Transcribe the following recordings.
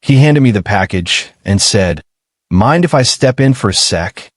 He handed me the package and said, "Mind if I step in for a sec?"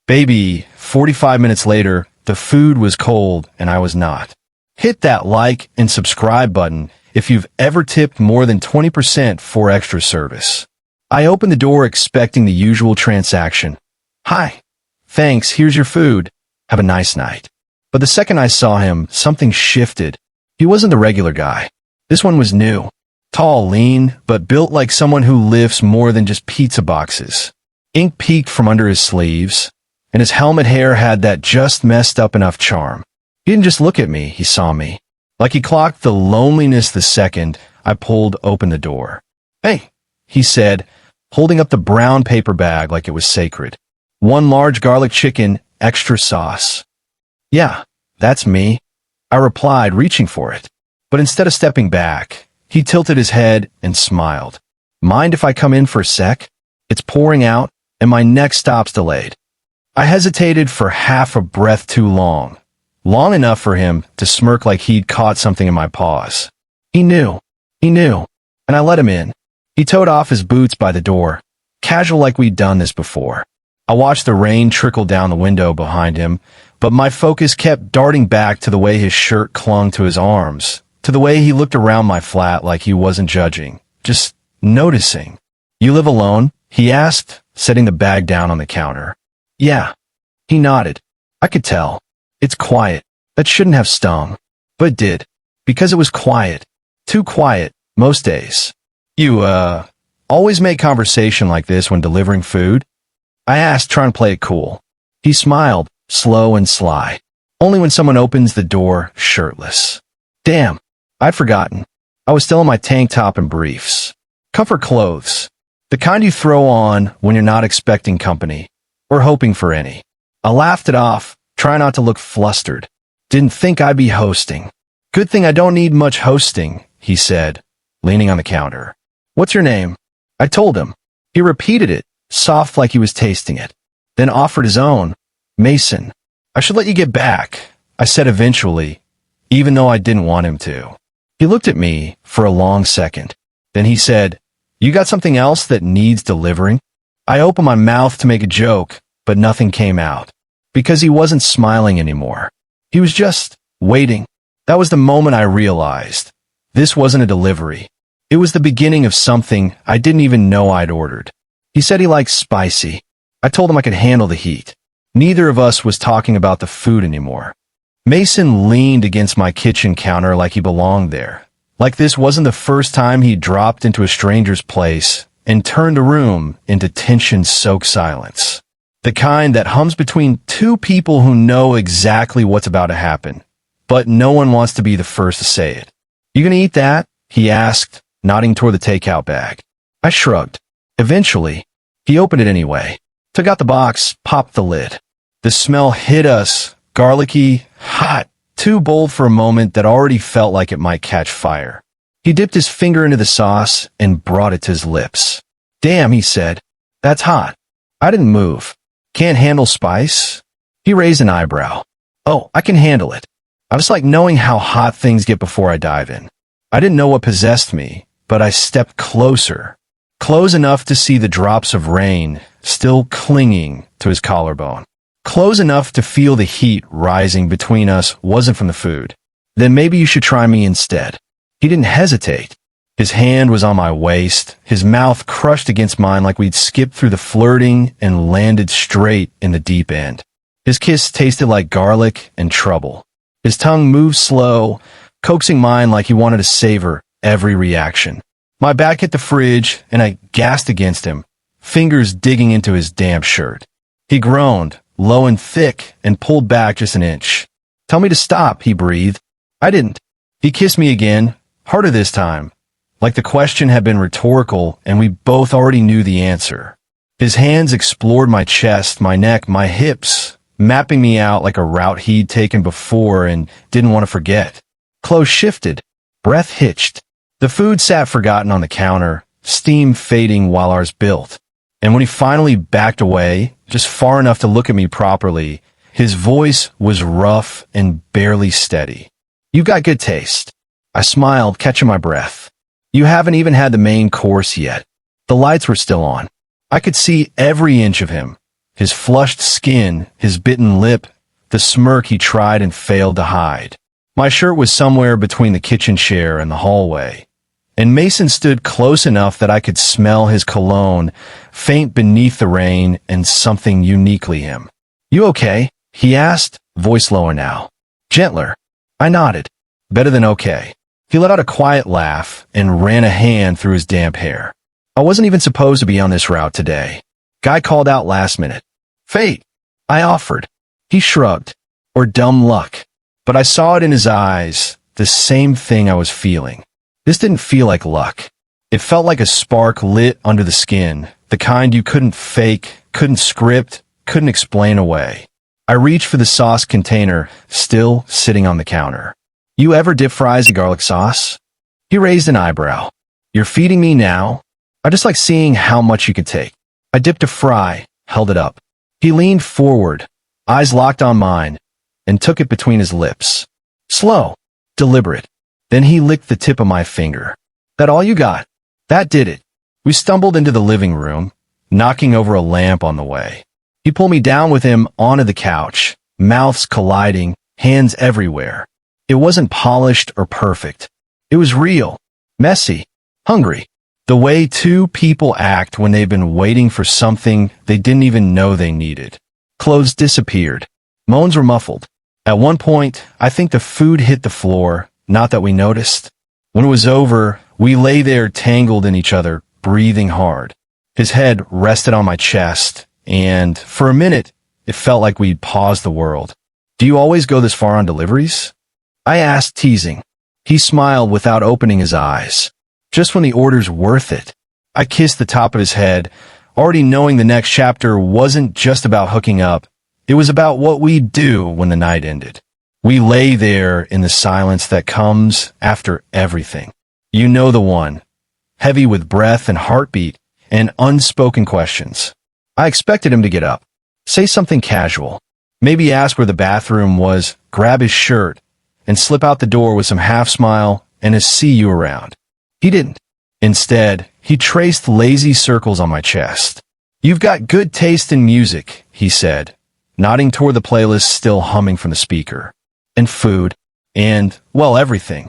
Baby, 45 minutes later, the food was cold and I was not. Hit that like and subscribe button if you've ever tipped more than 20% for extra service. I opened the door expecting the usual transaction. "Hi. Thanks, here's your food. Have a nice night." But the second I saw him, something shifted. He wasn't the regular guy. This one was new. Tall, lean, but built like someone who lifts more than just pizza boxes. Ink peeked from under his sleeves, and his helmet hair had that just messed up enough charm. He didn't just look at me, he saw me. Like he clocked the loneliness the second I pulled open the door. "Hey," he said, holding up the brown paper bag like it was sacred. "One large garlic chicken, extra sauce." "Yeah, that's me," I replied, reaching for it. But instead of stepping back, he tilted his head and smiled. "Mind if I come in for a sec? It's pouring out, and my next stop's delayed." I hesitated for half a breath too long. Long enough for him to smirk like he'd caught something in my paws. He knew, and I let him in. He toed off his boots by the door, casual like we'd done this before. I watched the rain trickle down the window behind him, but my focus kept darting back to the way his shirt clung to his arms, to the way he looked around my flat like he wasn't judging, just noticing. "You live alone?" he asked, setting the bag down on the counter. "Yeah." He nodded. I could tell. It's quiet. That shouldn't have stung. But it did. Because it was quiet. Too quiet, most days. "You, always make conversation like this when delivering food?" I asked, trying to play it cool. He smiled, slow and sly. "Only when someone opens the door shirtless." Damn, I'd forgotten. I was still in my tank top and briefs. Comfort clothes. The kind you throw on when you're not expecting company, or hoping for any. I laughed it off, trying not to look flustered. "Didn't think I'd be hosting." "Good thing I don't need much hosting," he said, leaning on the counter. "What's your name?" I told him. He repeated it, soft like he was tasting it, then offered his own. "Mason." "I should let you get back," I said eventually, even though I didn't want him to. He looked at me for a long second. Then he said, "You got something else that needs delivering?" I opened my mouth to make a joke, but nothing came out. Because he wasn't smiling anymore. He was just waiting. That was the moment I realized. This wasn't a delivery. It was the beginning of something I didn't even know I'd ordered. He said he liked spicy. I told him I could handle the heat. Neither of us was talking about the food anymore. Mason leaned against my kitchen counter like he belonged there. Like this wasn't the first time he dropped into a stranger's place and turned the room into tension-soaked silence. The kind that hums between two people who know exactly what's about to happen, but no one wants to be the first to say it. "You gonna eat that?" he asked, nodding toward the takeout bag. I shrugged. Eventually, he opened it anyway, took out the box, popped the lid. The smell hit us, garlicky, hot, too bold for a moment that already felt like it might catch fire. He dipped his finger into the sauce and brought it to his lips. "Damn," he said. "That's hot." I didn't move. "Can't handle spice?" He raised an eyebrow. "Oh, I can handle it. I just like knowing how hot things get before I dive in." I didn't know what possessed me, but I stepped closer. Close enough to see the drops of rain still clinging to his collarbone. Close enough to feel the heat rising between us wasn't from the food. "Then maybe you should try me instead." He didn't hesitate. His hand was on my waist, his mouth crushed against mine like we'd skipped through the flirting and landed straight in the deep end. His kiss tasted like garlic and trouble. His tongue moved slow, coaxing mine like he wanted to savor every reaction. My back hit the fridge, and I gasped against him, fingers digging into his damp shirt. He groaned, low and thick, and pulled back just an inch. "Tell me to stop," he breathed. I didn't. He kissed me again, harder this time. Like the question had been rhetorical and we both already knew the answer. His hands explored my chest, my neck, my hips, mapping me out like a route he'd taken before and didn't want to forget. Clothes shifted, breath hitched. The food sat forgotten on the counter, steam fading while ours built. And when he finally backed away, just far enough to look at me properly, his voice was rough and barely steady. "You've got good taste." I smiled, catching my breath. "You haven't even had the main course yet." The lights were still on. I could see every inch of him. His flushed skin, his bitten lip, the smirk he tried and failed to hide. My shirt was somewhere between the kitchen chair and the hallway, and Mason stood close enough that I could smell his cologne, faint beneath the rain, and something uniquely him. "You okay?" he asked, voice lower now. Gentler. I nodded. Better than okay. He let out a quiet laugh and ran a hand through his damp hair. "I wasn't even supposed to be on this route today. Guy called out last minute." "Fate," I offered. He shrugged. "Or dumb luck." But I saw it in his eyes, the same thing I was feeling. This didn't feel like luck. It felt like a spark lit under the skin, the kind you couldn't fake, couldn't script, couldn't explain away. I reached for the sauce container, still sitting on the counter. "You ever dip fries in garlic sauce?" He raised an eyebrow. "You're feeding me now?" "I just like seeing how much you could take." I dipped a fry, held it up. He leaned forward, eyes locked on mine, and took it between his lips. Slow, deliberate. Then he licked the tip of my finger. "That all you got?" That did it. We stumbled into the living room, knocking over a lamp on the way. He pulled me down with him onto the couch, mouths colliding, hands everywhere. It wasn't polished or perfect. It was real, messy, hungry. The way two people act when they've been waiting for something they didn't even know they needed. Clothes disappeared. Moans were muffled. At one point, I think the food hit the floor, not that we noticed. When it was over, we lay there tangled in each other, breathing hard. His head rested on my chest, and for a minute, it felt like we'd paused the world. "Do you always go this far on deliveries?" I asked, teasing. He smiled without opening his eyes. "Just when the order's worth it." I kissed the top of his head, already knowing the next chapter wasn't just about hooking up. It was about what we'd do when the night ended. We lay there in the silence that comes after everything. You know the one. Heavy with breath and heartbeat and unspoken questions. I expected him to get up, say something casual, maybe ask where the bathroom was, grab his shirt, and slip out the door with some half-smile and a "see you around." He didn't. Instead, he traced lazy circles on my chest. "You've got good taste in music," he said, nodding toward the playlist still humming from the speaker. "And food. And, well, everything."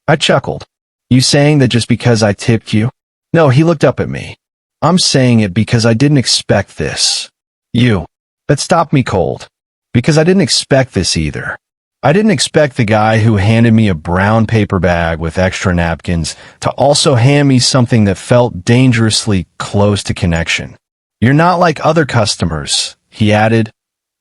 I chuckled. "You saying that just because I tipped you?" "No," he looked up at me. "I'm saying it because I didn't expect this." "You." That stopped me cold. Because I didn't expect this either. I didn't expect the guy who handed me a brown paper bag with extra napkins to also hand me something that felt dangerously close to connection. "You're not like other customers," he added,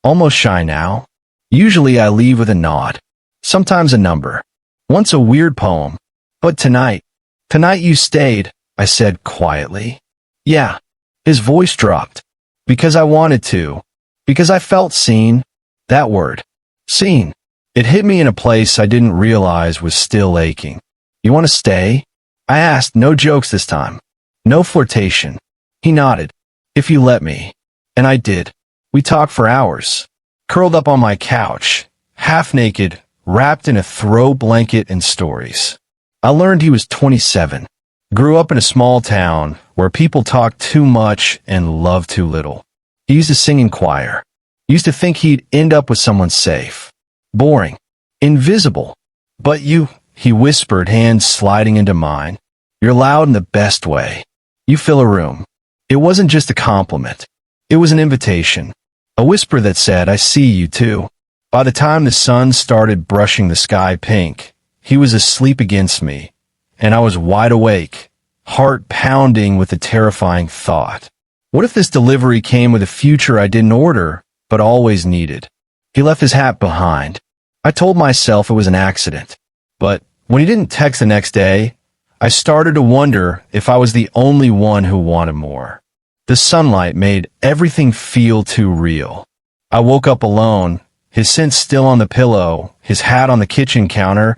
almost shy now. "Usually I leave with a nod. Sometimes a number. Once a weird poem. But tonight you stayed," I said quietly. "Yeah." His voice dropped. "Because I wanted to. Because I felt seen." That word. Seen. It hit me in a place I didn't realize was still aching. "You want to stay?" I asked, no jokes this time. No flirtation. He nodded. "If you let me." And I did. We talked for hours. Curled up on my couch, half naked, wrapped in a throw blanket and stories. I learned he was 27. Grew up in a small town where people talk too much and love too little. He used to sing in choir. Used to think he'd end up with someone safe. Boring. Invisible. "But you," he whispered, hands sliding into mine. "You're loud in the best way. You fill a room." It wasn't just a compliment. It was an invitation. A whisper that said, "I see you too." By the time the sun started brushing the sky pink, he was asleep against me, and I was wide awake, heart pounding with the terrifying thought. What if this delivery came with a future I didn't order, but always needed? He left his hat behind. I told myself it was an accident. But when he didn't text the next day, I started to wonder if I was the only one who wanted more. The sunlight made everything feel too real. I woke up alone, his scent still on the pillow, his hat on the kitchen counter,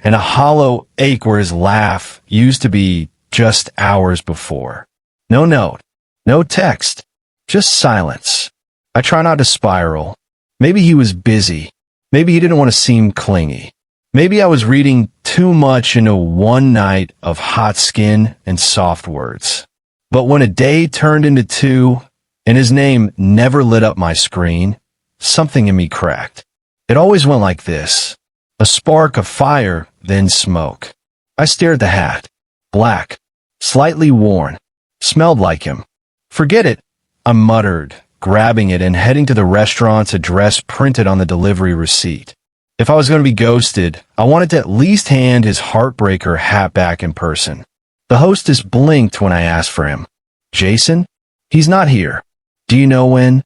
and a hollow ache where his laugh used to be just hours before. No note, no text, just silence. I try not to spiral. Maybe he was busy. Maybe he didn't want to seem clingy. Maybe I was reading too much into one night of hot skin and soft words. But when a day turned into two, and his name never lit up my screen, something in me cracked. It always went like this. A spark of fire, then smoke. I stared at the hat. Black. Slightly worn. Smelled like him. Forget it, I muttered, grabbing it and heading to the restaurant's address printed on the delivery receipt. If I was going to be ghosted, I wanted to at least hand his heartbreaker hat back in person. The hostess blinked when I asked for him. Jason? He's not here. Do you know when?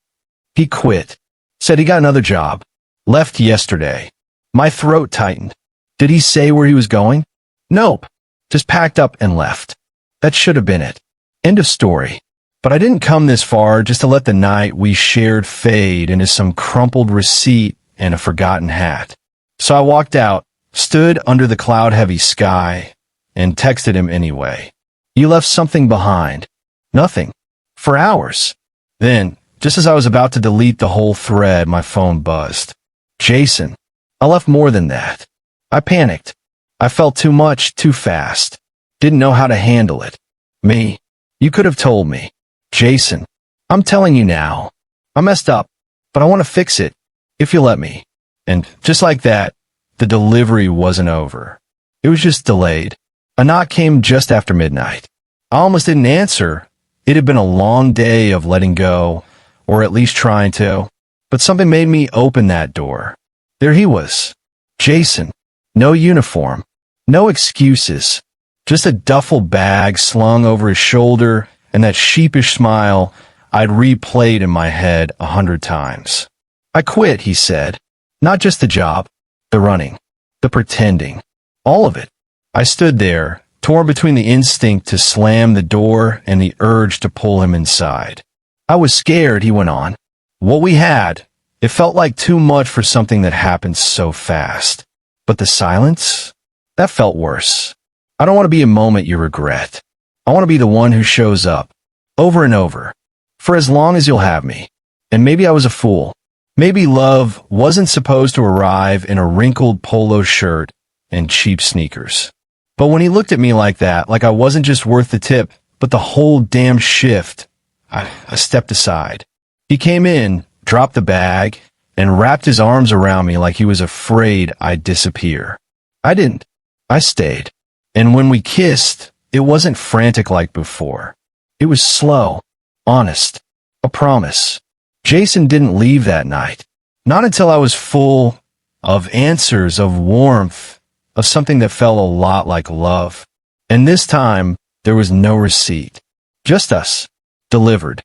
He quit. Said he got another job. Left yesterday. My throat tightened. Did he say where he was going? Nope. Just packed up and left. That should have been it. End of story. But I didn't come this far just to let the night we shared fade into some crumpled receipt and a forgotten hat. So I walked out, stood under the cloud-heavy sky, and texted him anyway. You left something behind. Nothing. For hours. Then, just as I was about to delete the whole thread, my phone buzzed. Jason. I left more than that. I panicked. I felt too much, too fast. Didn't know how to handle it. Me. You could have told me. Jason. I'm telling you now. I messed up, but I want to fix it, if you let me. And just like that, the delivery wasn't over. It was just delayed. A knock came just after midnight. I almost didn't answer. It had been a long day of letting go, or at least trying to, but something made me open that door. There he was. Jason. No uniform. No excuses. Just a duffel bag slung over his shoulder and that sheepish smile I'd replayed in my head 100 times. I quit, he said. Not just the job, the running, the pretending, all of it. I stood there, torn between the instinct to slam the door and the urge to pull him inside. I was scared, he went on. What we had, it felt like too much for something that happened so fast. But the silence? That felt worse. I don't want to be a moment you regret. I want to be the one who shows up, over and over, for as long as you'll have me. And maybe I was a fool. Maybe love wasn't supposed to arrive in a wrinkled polo shirt and cheap sneakers. But when he looked at me like that, like I wasn't just worth the tip, but the whole damn shift, I stepped aside. He came in, dropped the bag, and wrapped his arms around me like he was afraid I'd disappear. I didn't. I stayed. And when we kissed, it wasn't frantic like before. It was slow, honest, a promise. Jason didn't leave that night. Not until I was full of answers, of warmth, of something that felt a lot like love. And this time, there was no receipt. Just us. Delivered.